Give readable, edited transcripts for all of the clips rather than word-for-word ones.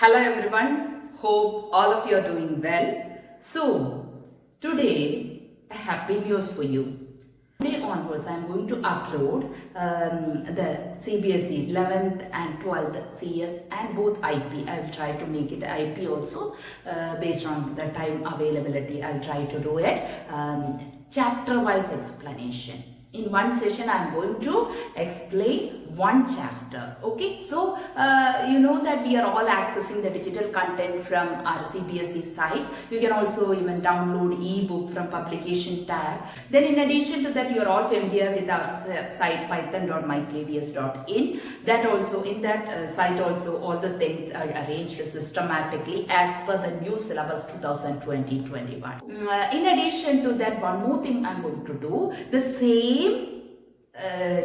Hello everyone, hope all of you are doing well. So, today a happy news for you. Today onwards I am going to upload the CBSE 11th and 12th CS and both IP. I will try to make it IP also based on the time availability. I will try to do it chapter wise explanation. In one session I am going to explain one chapter. Okay, so you know that we are all accessing the digital content from our CBSE site. You can also even download ebook from publication tab. Then in addition to that, you are all familiar with our site python.mykvs.in. That also in that site also all the things are arranged systematically as per the new syllabus 2020-21. In addition to that, one more thing I'm going to do, the same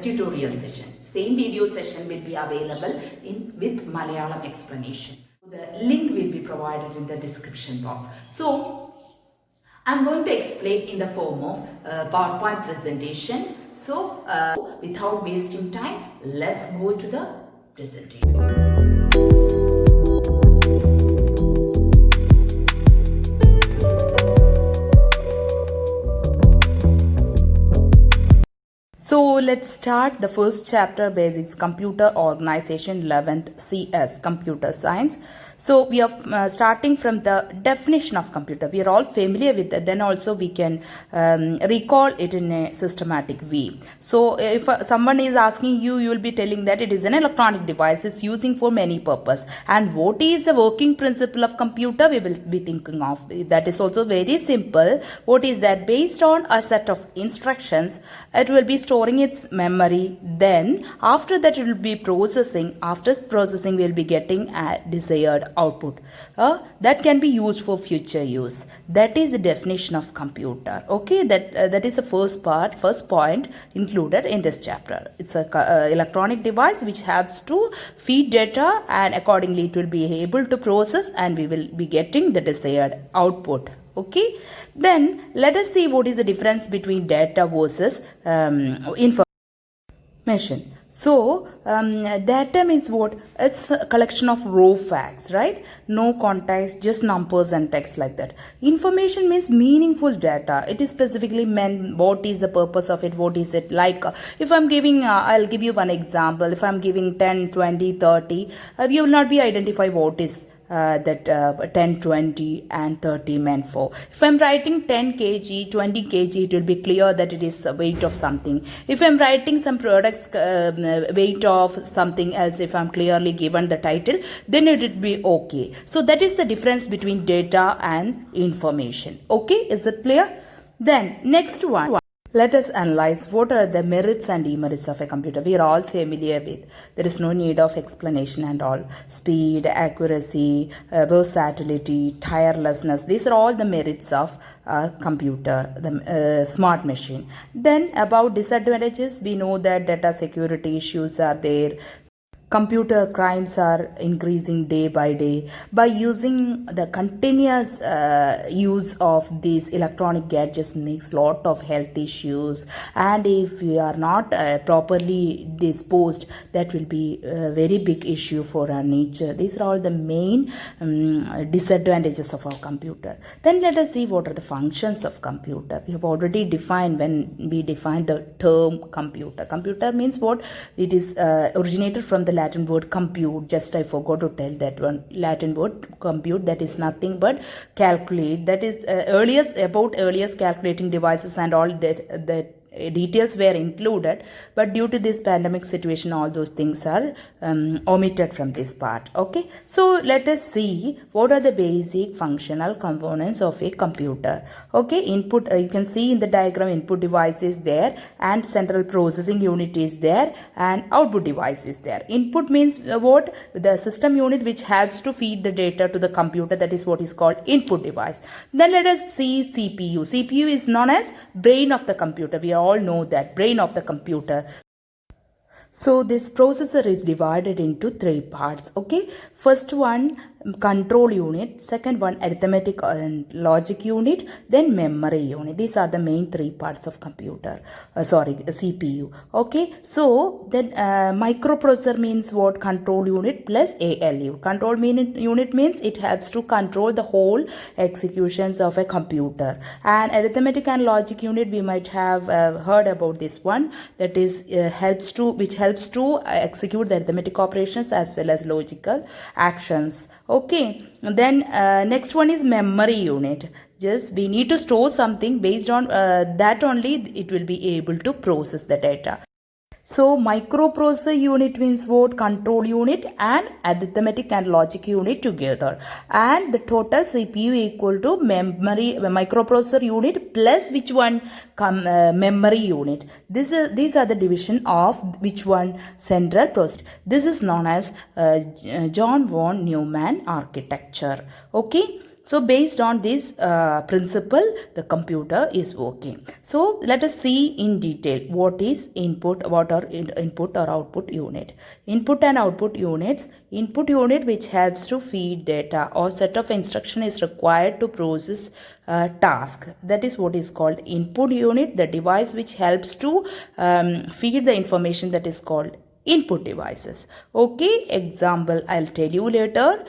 tutorial session, same video session will be available with Malayalam explanation. The link will be provided in the description box. So I'm going to explain in the form of PowerPoint presentation. So without wasting time, let's go to the presentation. So let's start the first chapter, basics, computer organization, 11th CS, computer science. So we are starting from the definition of computer. We are all familiar with that. Then also we can recall it in a systematic way. So if someone is asking you, you will be telling that it is an electronic device. It's using for many purpose. And what is the working principle of computer? We will be thinking of. That is also very simple. What is that? Based on a set of instructions, it will be storing its memory. Then after that it will be processing. After processing, we will be getting a desired output that can be used for future use. That is the definition of computer. Okay, that is the first point included in this chapter. It's a electronic device which has to feed data, and accordingly it will be able to process, and we will be getting the desired output. Okay, then let us see what is the difference between data versus information. So data means what? It's a collection of raw facts, right? No context, just numbers and text like that. Information means meaningful data. It is specifically meant what is the purpose of it, what is it like. If I'm giving, I'll give you one example. If I'm giving 10, 20, 30, you will not be identify what is that 10, 20 and 30 meant for. If I'm writing 10 kg, 20 kg, it will be clear that it is a weight of something. If I'm writing some products weight of something else, if I'm clearly given the title, then it would be okay. So that is the difference between data and information. Okay, is it clear? Then next one. Let us analyze what are the merits and demerits of a computer. We are all familiar with. There is no need of explanation and all. Speed, accuracy, versatility, tirelessness. These are all the merits of a computer, the smart machine. Then about disadvantages, we know that data security issues are there. Computer crimes are increasing day by day. By using the continuous use of these electronic gadgets makes lot of health issues, and if we are not properly disposed, that will be a very big issue for our nature. These are all the main disadvantages of our computer. Then let us see what are the functions of computer. We have already defined when we define the term computer. Computer means what? It is originated from the Latin word compute. Just I forgot to tell that one. Latin word compute, that is nothing but calculate. That is earliest calculating devices and all that details were included, but due to this pandemic situation, all those things are omitted from this part. Okay, so let us see what are the basic functional components of a computer. Okay, input, you can see in the diagram, input device is there and central processing unit is there and output device is there. Input means what? The system unit which has to feed the data to the computer, that is what is called input device. Then let us see CPU. CPU is known as brain of the computer. We all know that, brain of the computer. So this processor is divided into three parts. Okay, first one control unit, second one arithmetic and logic unit, then memory unit. These are the main three parts of computer, CPU. Okay, so then microprocessor means what? Control unit plus ALU. Control unit means it helps to control the whole executions of a computer. And arithmetic and logic unit, we might have heard about this one, that is which helps to execute the arithmetic operations as well as logical actions. Okay, then next one is memory unit. Just we need to store something, based on that only it will be able to process the data. So microprocessor unit means what? Control unit and arithmetic and logic unit together, and the total CPU equal to microprocessor unit plus which one? Memory unit. These are the division of which one? Central processor. This is known as John von Neumann architecture. Okay. So based on this principle, the computer is working. So let us see in detail what is input, what are input or output unit. Input and output units. Input unit which helps to feed data or set of instruction is required to process task. That is what is called input unit. The device which helps to feed the information, that is called input devices. Okay, example I'll tell you later.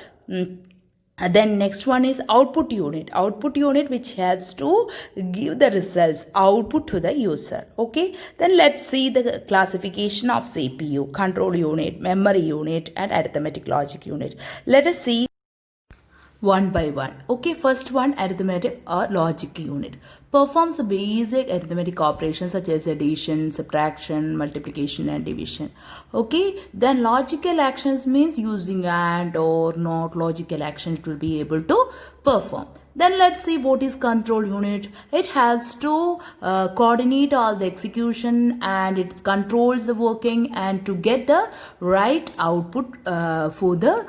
Then next one is output unit. Output unit which helps to give the results, output to the user. Okay, then let's see the classification of CPU, control unit, memory unit and arithmetic logic unit. Let us see one by one. Okay, first one, arithmetic or logic unit. Performs the basic arithmetic operations such as addition, subtraction, multiplication and division. Okay, then logical actions means using and or not logical action it will be able to perform. Then let's see what is control unit. It helps to coordinate all the execution, and it controls the working and to get the right output for the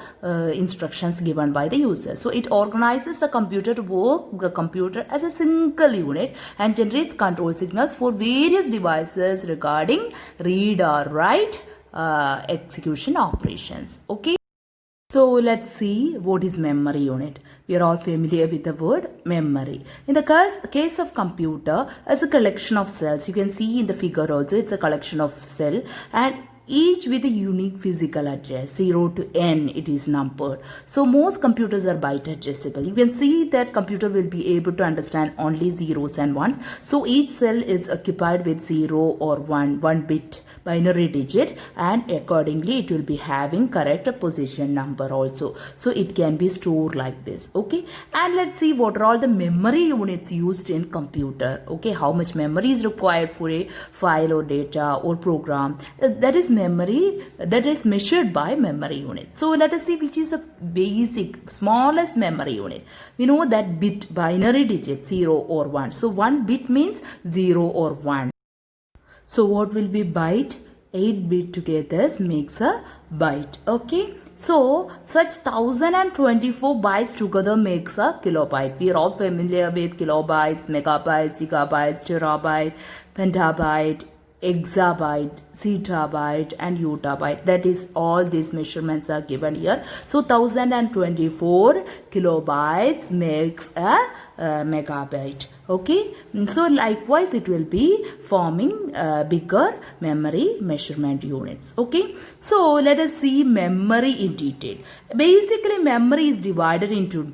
instructions given by the user. So it organizes the computer to work the computer as a single unit and generates control signals for various devices regarding read or write execution operations. Okay. So let's see what is memory unit. We are all familiar with the word memory. In the case of computer, as a collection of cells, you can see in the figure also it's a collection of cell, and each with a unique physical address, 0 to n it is numbered. So most computers are byte addressable. You can see that computer will be able to understand only zeros and ones. So each cell is occupied with 0 or 1 bit binary digit, and accordingly it will be having correct position number also. So it can be stored like this. Okay, and let's see what are all the memory units used in computer. Okay, how much memory is required for a file or data or program. That is memory, that is measured by memory unit. So let us see which is a basic smallest memory unit. We know that bit binary digit 0 or 1. So 1 bit means 0 or 1. So what will be byte? 8 bit together makes a byte. Okay. So such 1024 bytes together makes a kilobyte. We are all familiar with kilobytes, megabytes, gigabytes, terabyte, petabyte, exabyte, zettabyte and yottabyte. That is all these measurements are given here. So 1024 kilobytes makes a megabyte. Okay, so likewise it will be forming bigger memory measurement units. Okay, so let us see memory in detail. Basically memory is divided into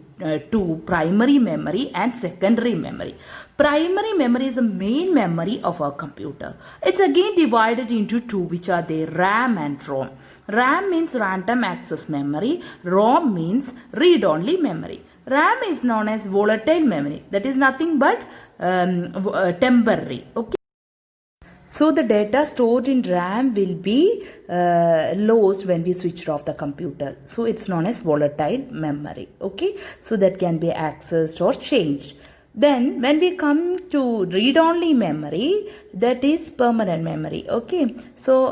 two: primary memory and secondary memory. Primary memory is the main memory of our computer. It's again divided into two, which are the RAM and ROM. RAM means random access memory. ROM means read-only memory. RAM is known as volatile memory. That is nothing but temporary. Okay. So the data stored in RAM will be lost when we switch off the computer. So it's known as volatile memory. Okay. So that can be accessed or changed. Then when we come to read-only memory, that is permanent memory. Okay, so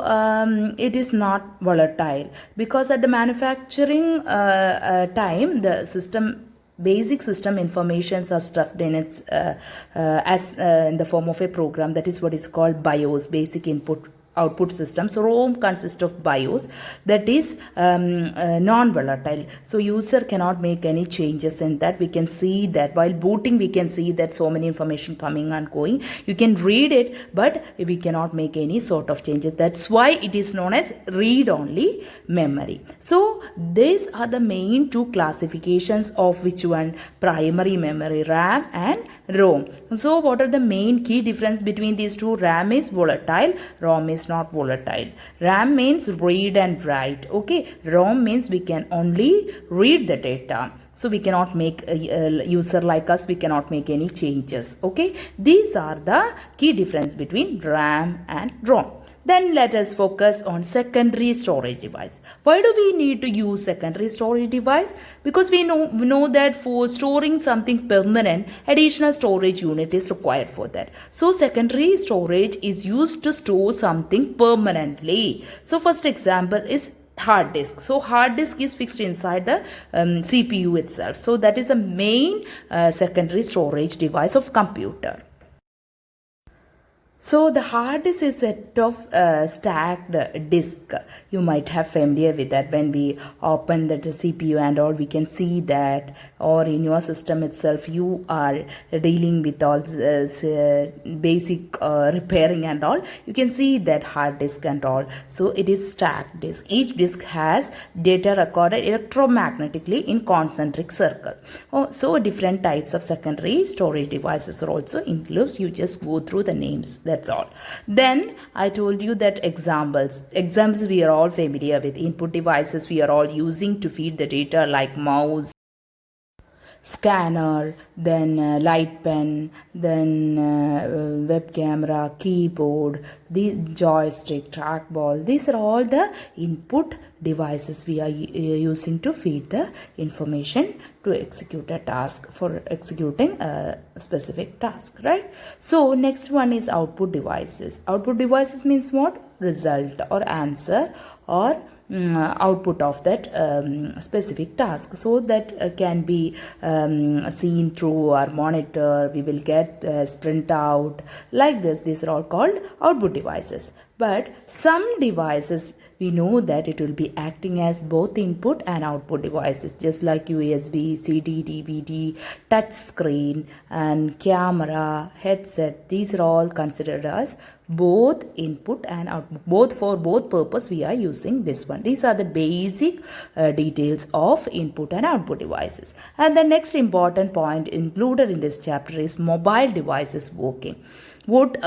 it is not volatile, because at the manufacturing time the basic system informations are stuffed in its in the form of a program. That is what is called BIOS, basic input output systems. ROM consists of BIOS, that is non-volatile, so user cannot make any changes in that. We can see that while booting, we can see that so many information coming and going. You can read it, but we cannot make any sort of changes. That's why it is known as read-only memory. So these are the main two classifications of which one? Primary memory, RAM and ROM. So what are the main key difference between these two? RAM is volatile, ROM is not volatile. RAM means read and write. Okay, ROM means we can only read the data. So we cannot make a user like us, we cannot make any changes. Okay, these are the key difference between RAM and ROM. Then let us focus on secondary storage device. Why do we need to use secondary storage device? Because we know that for storing something permanent, additional storage unit is required for that. So secondary storage is used to store something permanently. So first example is hard disk. So hard disk is fixed inside the CPU itself. So that is a main secondary storage device of computer. So the hard disk is a set of stacked disk. You might have familiar with that. When we open the CPU and all, we can see that, or in your system itself, you are dealing with all this basic repairing and all. You can see that hard disk and all. So it is stacked disk. Each disk has data recorded electromagnetically in concentric circle. So different types of secondary storage devices are also included. You just go through the names. That's all. Then I told you that examples we are all familiar with. Input devices we are all using to feed the data, like mouse, scanner, then light pen, then web camera, keyboard, the joystick, trackball. These are all the input devices we are using to feed the information to execute a task, for executing a specific task, right? So next one is output devices. Output devices means what? Result or answer or output of that specific task. So that can be seen through our monitor. We will get sprint out like this. These are all called output devices. But some devices, we know that it will be acting as both input and output devices, just like USB, CD, DVD, touch screen and camera, headset. These are all considered as both input and output. Both purpose we are using this one. These are the basic details of input and output devices. And the next important point included in this chapter is mobile devices working. What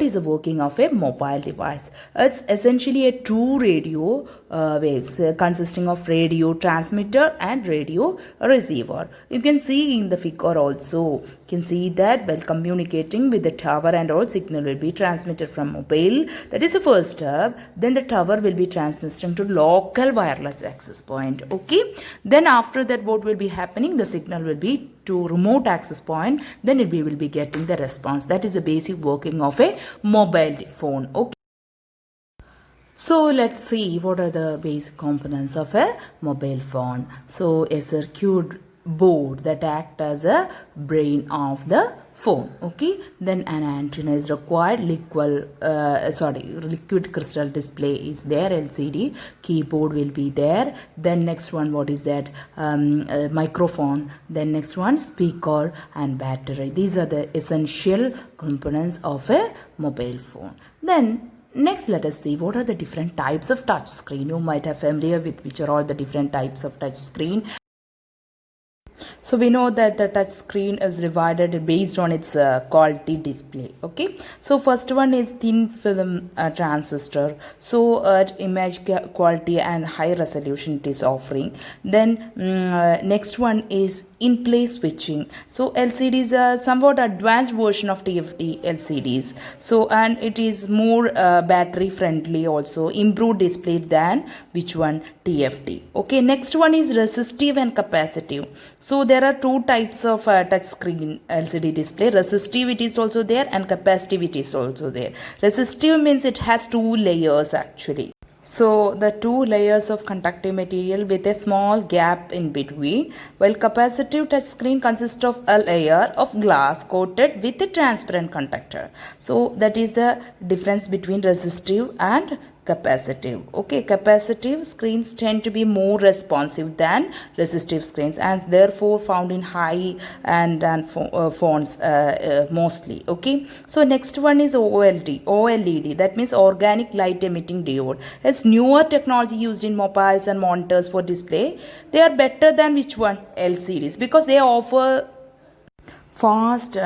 is the working of a mobile device? It's essentially a two radio waves consisting of radio transmitter and radio receiver. You can see in the figure also. You can see that while communicating with the tower and all, signal will be transmitted from mobile. That is the first step. Then the tower will be transmitting to local wireless access point. Okay. Then after that, what will be happening? The signal will be to remote access point. Then we will be getting the response. That is the basic working of a mobile phone. Okay. So let's see what are the basic components of a mobile phone. So a circuit board that act as a brain of the phone. Okay, then an antenna is required. Liquid crystal display is there. LCD keyboard will be there. Then next one, what is that? Microphone. Then next one, speaker and battery. These are the essential components of a mobile phone. Then next, let us see what are the different types of touch screen. You might have familiar with which are all the different types of touch screen. So we know that the touch screen is divided based on its quality display. Okay, so first one is thin film transistor. So image quality and high resolution it is offering. Then next one is in place switching. So LCDs are somewhat advanced version of TFT LCDs. So and it is more battery friendly, also improved display than which one? TFT. Okay, next one is resistive and capacitive. So there are two types of touch screen LCD display. Resistive it is also there and capacitive it is also there. Resistive means it has two layers actually. So the two layers of conductive material with a small gap in between, while capacitive touchscreen consists of a layer of glass coated with a transparent conductor. So that is the difference between resistive and capacitive. Okay, capacitive screens tend to be more responsive than resistive screens and therefore found in high and phones mostly. Okay, so next one is OLED, that means organic light emitting diode. It's newer technology used in mobiles and monitors for display. They are better than which one? LCDs, because they offer fast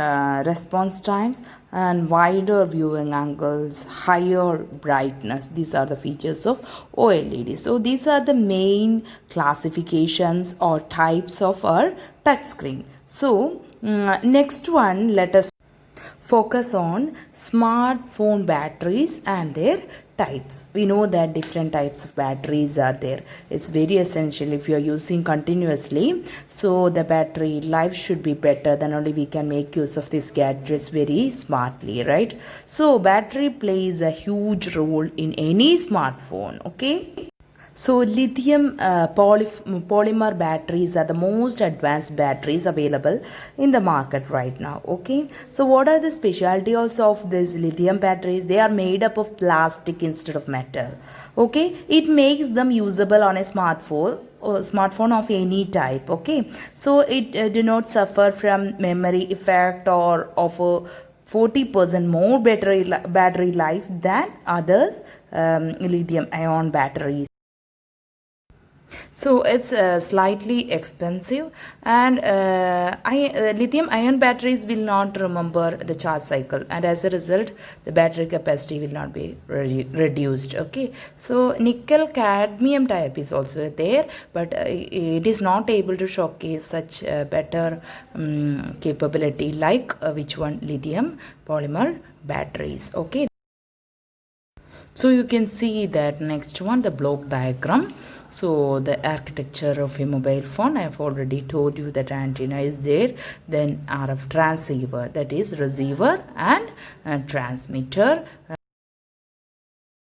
response times and wider viewing angles, higher brightness. These are the features of OLED. So these are the main classifications or types of our touchscreen. So next one, let us focus on smartphone batteries and their types. We know that different types of batteries are there. It's very essential if you are using continuously, so the battery life should be better, then only we can make use of these gadgets very smartly, right? So battery plays a huge role in any smartphone. Okay, so lithium polymer batteries are the most advanced batteries available in the market right now. Okay, so what are the specialties of these lithium batteries? They are made up of plastic instead of metal. Okay, it makes them usable on a smartphone of any type. Okay, so it do not suffer from memory effect or offer 40% more battery life than others lithium ion batteries. So it's slightly expensive, and lithium ion batteries will not remember the charge cycle, and as a result the battery capacity will not be reduced. Okay, so nickel cadmium type is also there, but it is not able to showcase such better capability like which one? Lithium polymer batteries. Okay, so you can see that next one, the block diagram. So the architecture of a mobile phone, I have already told you that antenna is there, then RF transceiver, that is receiver and transmitter.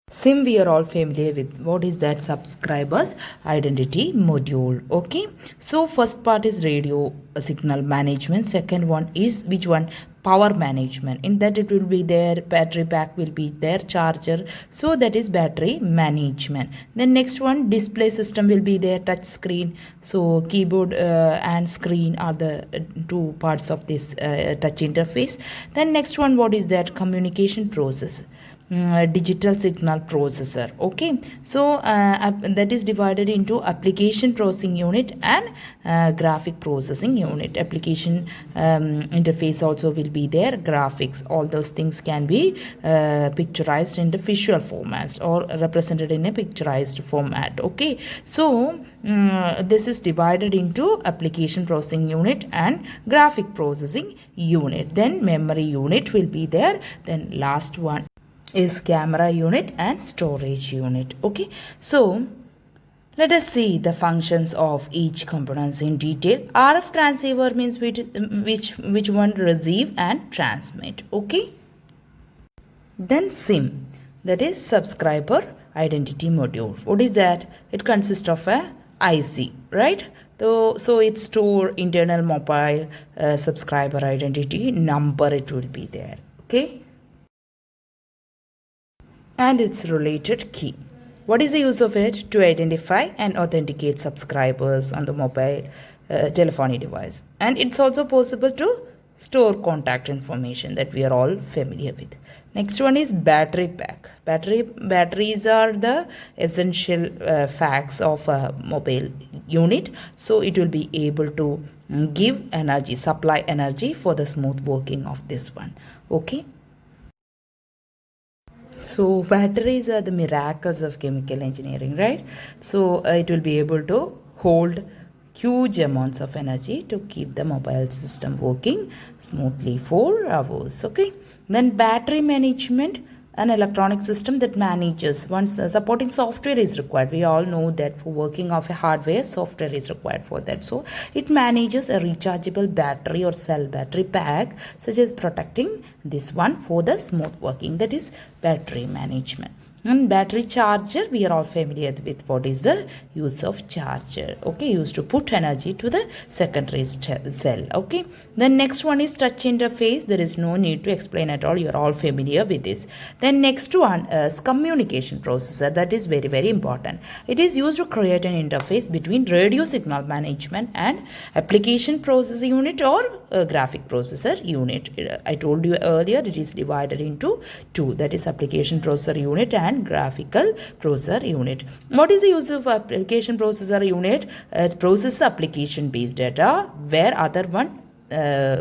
SIM we are all familiar with. What is that? Subscribers identity module. Okay, so first part is radio signal management. Second one is which one? Power management. In that it will be there, battery pack will be there, charger, so that is battery management. Then next one, display system will be there, touch screen. So keyboard and screen are the two parts of this touch interface. Then next one, what is that? Communication process, digital signal processor. Okay, so that is divided into application processing unit and graphic processing unit. Application interface also will be there, graphics, all those things can be picturized in the visual formats or represented in a picturized format. Okay, so this is divided into application processing unit and graphic processing unit. Then memory unit will be there. Then last one is camera unit and storage unit. Okay, so let us see the functions of each components in detail. RF transceiver means which one? Receive and transmit. Okay, then SIM, that is subscriber identity module. What is that? It consists of a IC, right? So it store internal mobile subscriber identity number, it will be there. Okay, and its related key. What is the use of it? To identify and authenticate subscribers on the mobile telephony device. And it's also possible to store contact information that we are all familiar with. Next one is battery pack. Batteries are the essential facts of a mobile unit. So it will be able to give energy, supply energy for the smooth working of this one. Okay. So batteries are the miracles of chemical engineering, right? So it will be able to hold huge amounts of energy to keep the mobile system working smoothly for hours. Okay, then battery management, an electronic system that manages once supporting software is required. We all know that for working of a hardware, software is required for that. So it manages a rechargeable battery or cell battery pack, such as protecting this one for the smooth working, that is battery management. And battery charger, we are all familiar with what is the use of charger. Okay, used to put energy to the secondary cell. Okay, then next one is touch interface. There is no need to explain at all. You are all familiar with this. Then next one is communication processor. That is very, very important. It is used to create an interface between radio signal management and application processor unit or graphic processor unit. I told you earlier it is divided into two, that is application processor unit and graphical processor unit. What is the use of application processor unit? Process application based data, where other one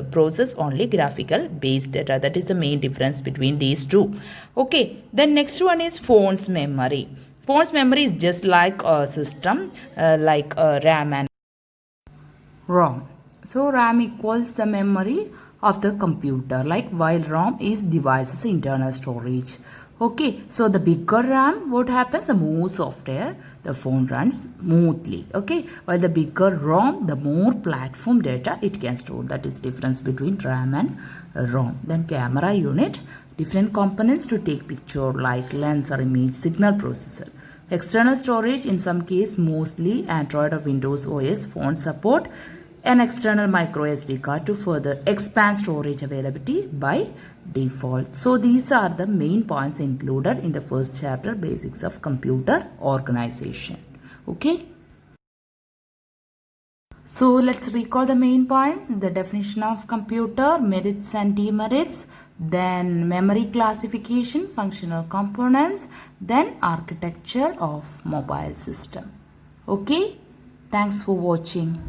process only graphical based data. That is the main difference between these two. Okay, then next one is phone's memory. Phone's memory is just like a system, like RAM and ROM. So RAM equals the memory of the computer, like while ROM is device's internal storage. Okay, so the bigger RAM, what happens? The more software the phone runs smoothly. Okay, while the bigger ROM, the more platform data it can store. That is difference between RAM and ROM. Then camera unit, different components to take picture like lens or image, signal processor. External storage, in some case mostly Android or Windows OS phones support an external micro SD card to further expand storage availability by default. So these are the main points included in the first chapter, basics of computer organization. Okay. So let's recall the main points: the definition of computer, merits and demerits, then memory classification, functional components, then architecture of mobile system. Okay. Thanks for watching.